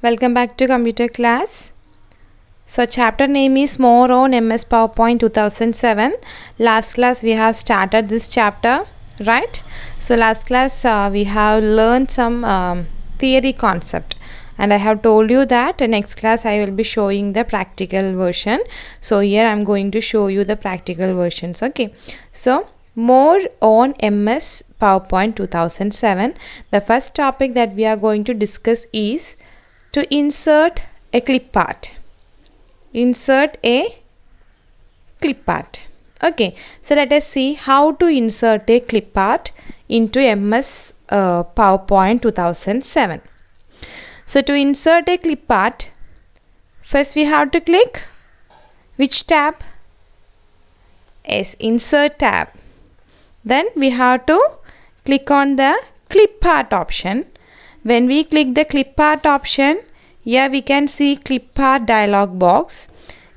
Welcome back to computer class. So chapter name is More on MS PowerPoint 2007. Last class we have started this chapter, right? So last class we have learned some theory concept, and I have told you that next class I will be showing the practical version. So here I am going to show you the practical versions. Okay, so more on MS PowerPoint 2007. The first topic that we are going to discuss is to insert a clip art. Insert a clip art. Okay, so let us see how to insert a clip art into MS PowerPoint 2007. So to insert a clip art, first we have to click which tab? Yes, insert tab. Then we have to click on the clip art option. When we click the clip art option, here we can see clip art dialog box.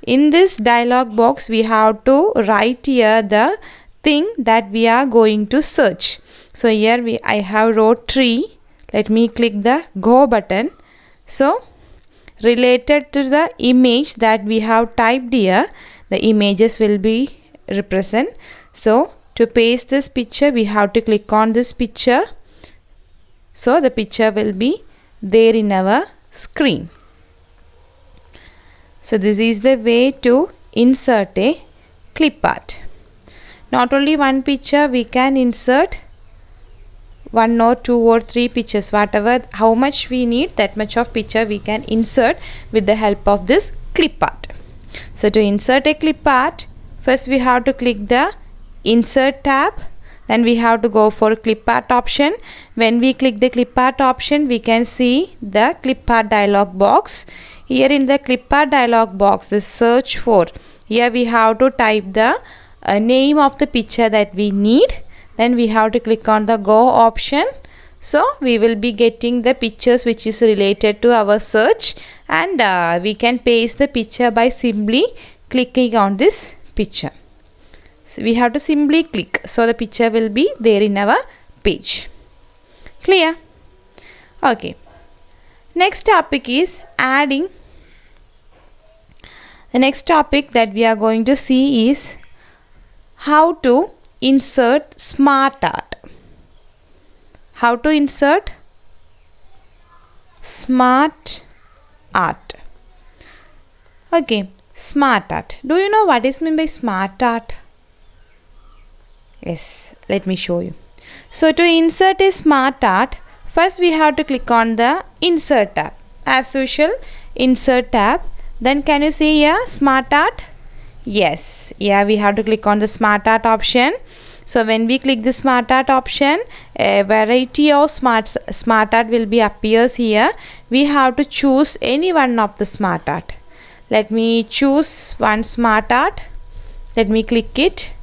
In this dialog box, we have to write here the thing that we are going to search. So here I have wrote tree. Let me click the go button. So related to the image that we have typed here, the images will be represent. So to paste this picture, we have to click on this picture. So the picture will be there in our screen. So this is the way to insert a clip art. Not only one picture, we can insert one or two or three pictures, whatever, how much we need, that much of picture we can insert with the help of this clip art. So to insert a clip art, first we have to click the insert tab. Then we have to go for clip art option. When we click the clip art option, we can see the clip art dialog box. Here in the clip art dialog box, the search for, here we have to type the name of the picture that we need. Then we have to click on the go option. So we will be getting the pictures which is related to our search, and we can paste the picture by simply clicking on this picture. So we have to simply click, so the picture will be there in our page. Clear? Okay. Next topic is adding. The next topic that we are going to see is how to insert smart art. How to insert smart art. Okay, smart art. Do you know what is meant by smart art? Yes, let me show you. So to insert a smart art, first we have to click on the insert tab. As usual, insert tab. Then can you see here smart art? Yes, yeah, we have to click on the smart art option. So when we click the smart art option, a variety of smart art will be appears here. We have to choose any one of the smart art. Let me choose one smart art. Let me click it.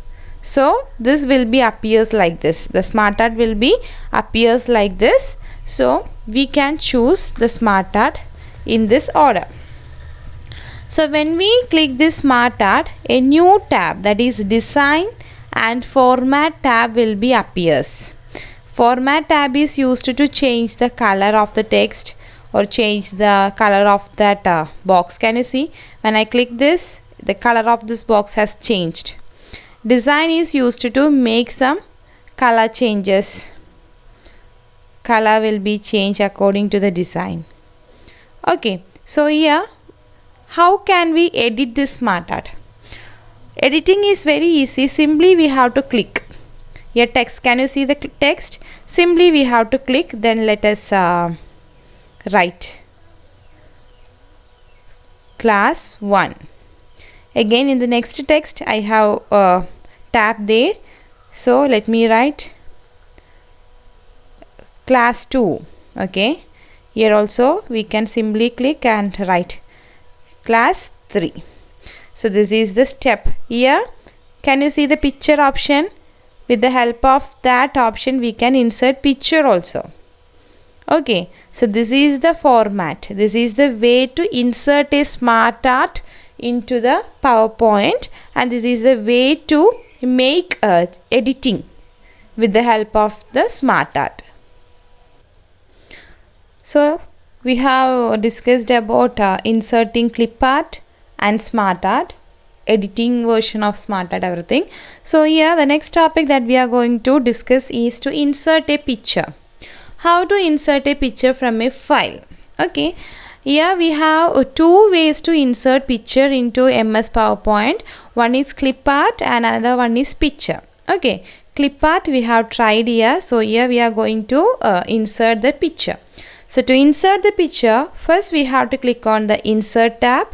So this will be appears like this. The smart art will be appears like this. So we can choose the smart art in this order. So when we click this smart art, a new tab, that is design and format tab, will be appears. Format tab is used to change the color of the text or change the color of that box. Can you see? When I click this, the color of this box has changed. Design is used to make some color changes. Color will be changed according to the design. Okay, so here how can we edit this smart art? Editing is very easy. Simply we have to click here text. Can you see the text? Simply we have to click. Then let us write class 1. Again in the next text I have tab there. So let me write class 2. Okay, here also we can simply click and write class 3. So this is the step. Here can you see the picture option? With the help of that option we can insert picture also. Okay, so this is the format. This is the way to insert a smart art into the PowerPoint, and this is the way to make editing with the help of the smart art. So we have discussed about inserting clip art and smart art, editing version of smart art, everything. So here the next topic that we are going to discuss is to insert a picture. How to insert a picture from a file. Okay, here we have two ways to insert picture into MS PowerPoint. One is clip art and another one is picture. Okay, clip art we have tried here. So here we are going to insert the picture. So to insert the picture, first we have to click on the insert tab.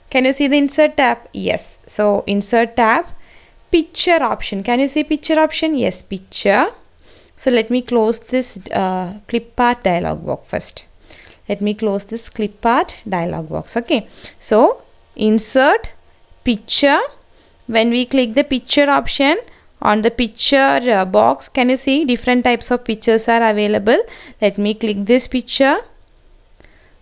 Can you see the insert tab? Yes. So insert tab, picture option. Can you see picture option? Yes, picture. So let me close this clip art dialog box first. Let me close this clip art dialog box. Okay. So insert picture. When we click the picture option, on the picture box, can you see different types of pictures are available? Let me click this picture.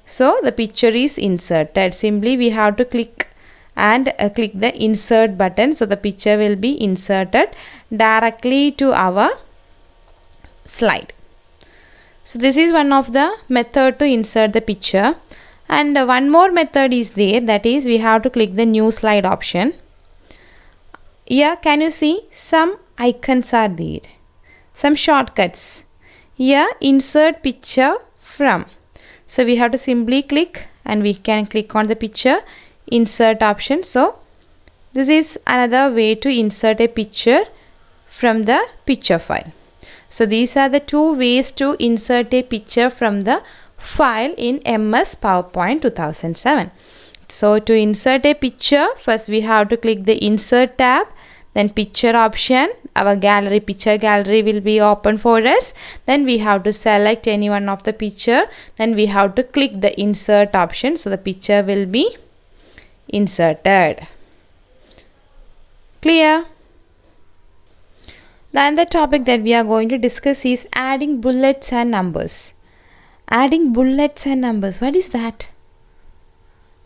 So the picture is inserted. Simply we have to click and click the insert button. So the picture will be inserted directly to our slide. So this is one of the method to insert the picture. And one more method is there, that is we have to click the new slide option. Here can you see some icons are there, some shortcuts. Here insert picture from. So we have to simply click and we can click on the picture insert option. So this is another way to insert a picture from the picture file. So these are the two ways to insert a picture from the file in MS PowerPoint 2007. So to insert a picture, first we have to click the insert tab, then picture option. Our gallery, picture gallery will be open for us. Then we have to select any one of the picture. Then we have to click the insert option. So the picture will be inserted. Clear? Then the topic that we are going to discuss is adding bullets and numbers. Adding bullets and numbers. What is that?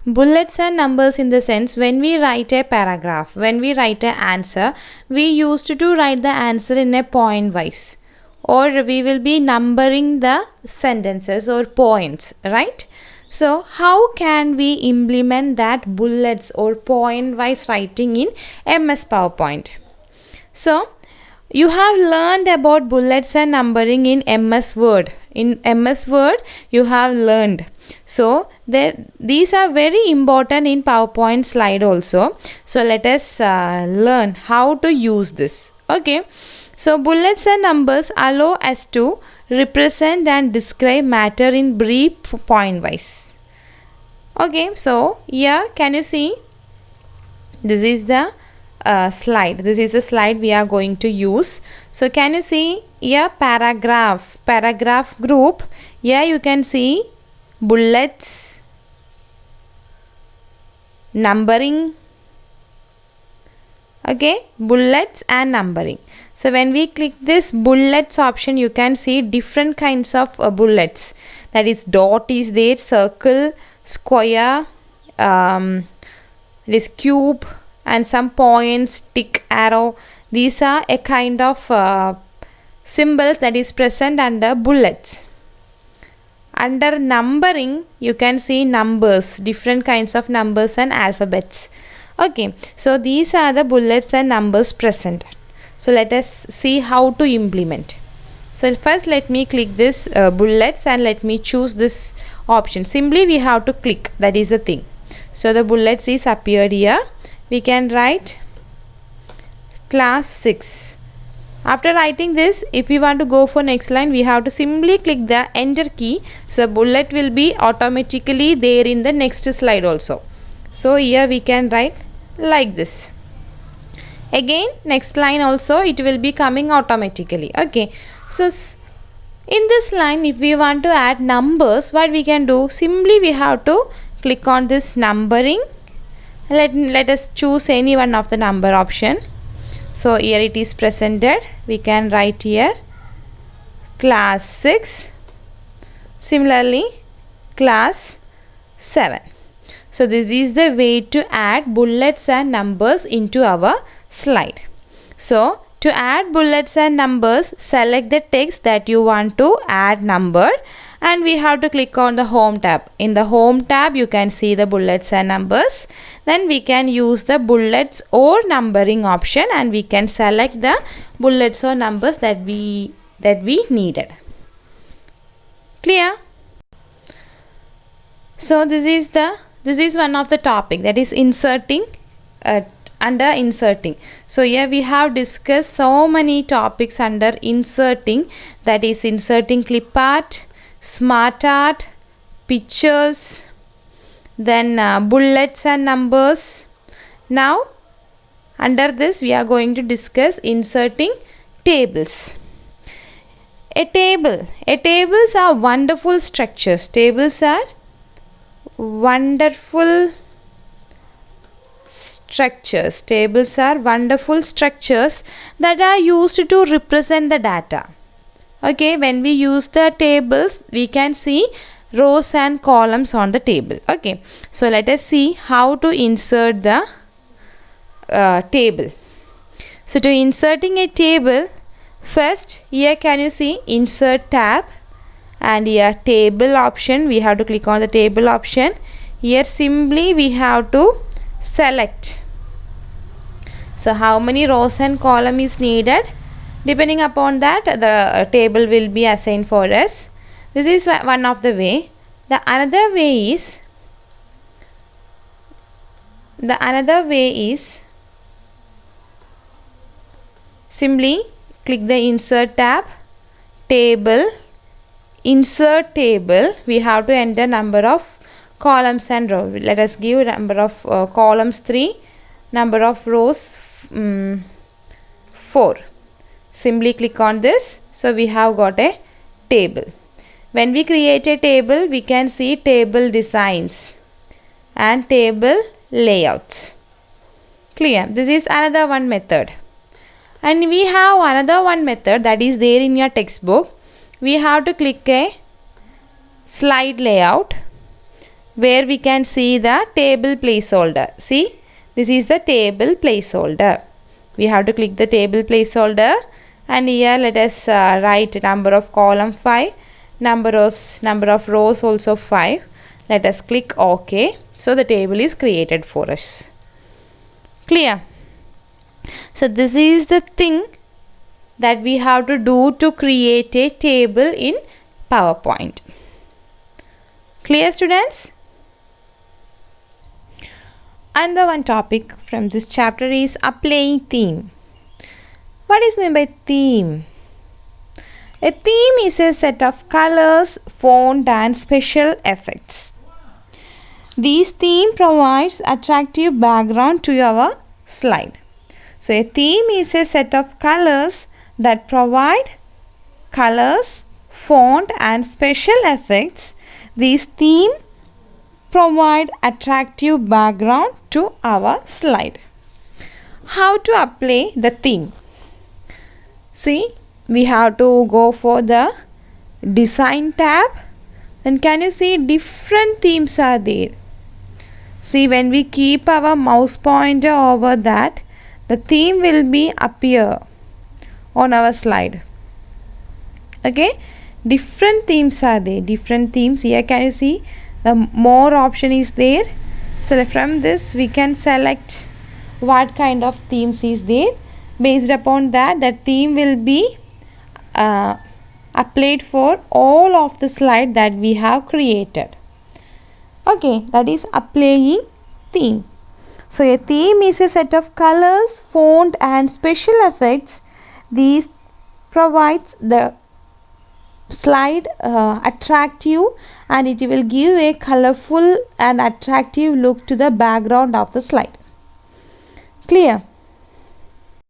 Bullets and numbers in the sense, when we write a paragraph, when we write an answer, we used to write the answer in a point wise, or we will be numbering the sentences or points, right? So how can we implement that bullets or point wise writing in MS PowerPoint? So you have learned about bullets and numbering in MS Word. In MS Word, you have learned. So these are very important in PowerPoint slide also. So let us learn how to use this. Okay. So bullets and numbers allow us to represent and describe matter in brief point wise. Okay. So here can you see, this is the slide. This is a slide we are going to use. So can you see here paragraph group. Here you can see bullets, numbering. Okay, bullets and numbering. So when we click this bullets option, you can see different kinds of bullets. That is dot is there, circle, square, this cube, and some points, tick, arrow. These are a kind of symbols that is present under bullets. Under numbering, you can see numbers, different kinds of numbers and alphabets. Okay, so these are the bullets and numbers present. So let us see how to implement. So first let me click this bullets and let me choose this option. Simply we have to click, that is the thing. So the bullets is appeared here. We can write class 6. After writing this, if we want to go for next line, we have to simply click the enter key. So bullet will be automatically there in the next slide also. So here we can write like this. Again next line also it will be coming automatically. Okay. So in this line, if we want to add numbers, what we can do? Simply we have to click on this numbering. Let us choose any one of the number option. So here it is presented. We can write here class 6. Similarly class 7. So this is the way to add bullets and numbers into our slide. So to add bullets and numbers, select the text that you want to add number and we have to click on the home tab. In the home tab you can see the bullets and numbers. Then we can use the bullets or numbering option and we can select the bullets or numbers that we needed. Clear? So this is one of the topic, that is inserting, under inserting. So here we have discussed so many topics under inserting, that is inserting clip art, smart art, pictures, then bullets and numbers. Now under this we are going to discuss inserting tables. Tables are wonderful structures. Tables are wonderful structures. Tables are wonderful structures that are used to represent the data. Okay, when we use the tables, we can see rows and columns on the table. Okay, so let us see how to insert the table. So to inserting a table, first here can you see insert tab, and here table option, we have to click on the table option. Here simply we have to select. So how many rows and column is needed, depending upon that the table will be assigned for us. This is one of the way. The another way is simply click the insert tab, table, insert table. We have to enter number of columns and rows. Let us give number of columns 3, number of rows 4. Simply click on this. So we have got a table. When we create a table, we can see table designs and table layouts. Clear? This is another one method. And we have another one method that is there in your textbook. We have to click a slide layout where we can see the table placeholder. See, this is the table placeholder. We have to click the table placeholder, and here let us write number of column 5, number of rows also 5. Let us click OK. So the table is created for us. Clear? So this is the thing that we have to do to create a table in PowerPoint. Clear, students? Another one topic from this chapter is applying theme. What is meant by theme? A theme is a set of colors, font and special effects. These theme provides attractive background to our slide. So a theme is a set of colors that provide colors, font and special effects. These theme provide attractive background to our slide. How to apply the theme? See, we have to go for the design tab. Then can you see different themes are there? See, when we keep our mouse pointer over that, the theme will be appear on our slide. Okay, different themes are there. Different themes. Here can you see the more option is there. So from this we can select what kind of themes is there. Based upon that, the theme will be applied for all of the slide that we have created. Okay, that is applying theme. So a theme is a set of colors, font and special effects. These provides the slide attractive, and it will give a colorful and attractive look to the background of the slide. Clear?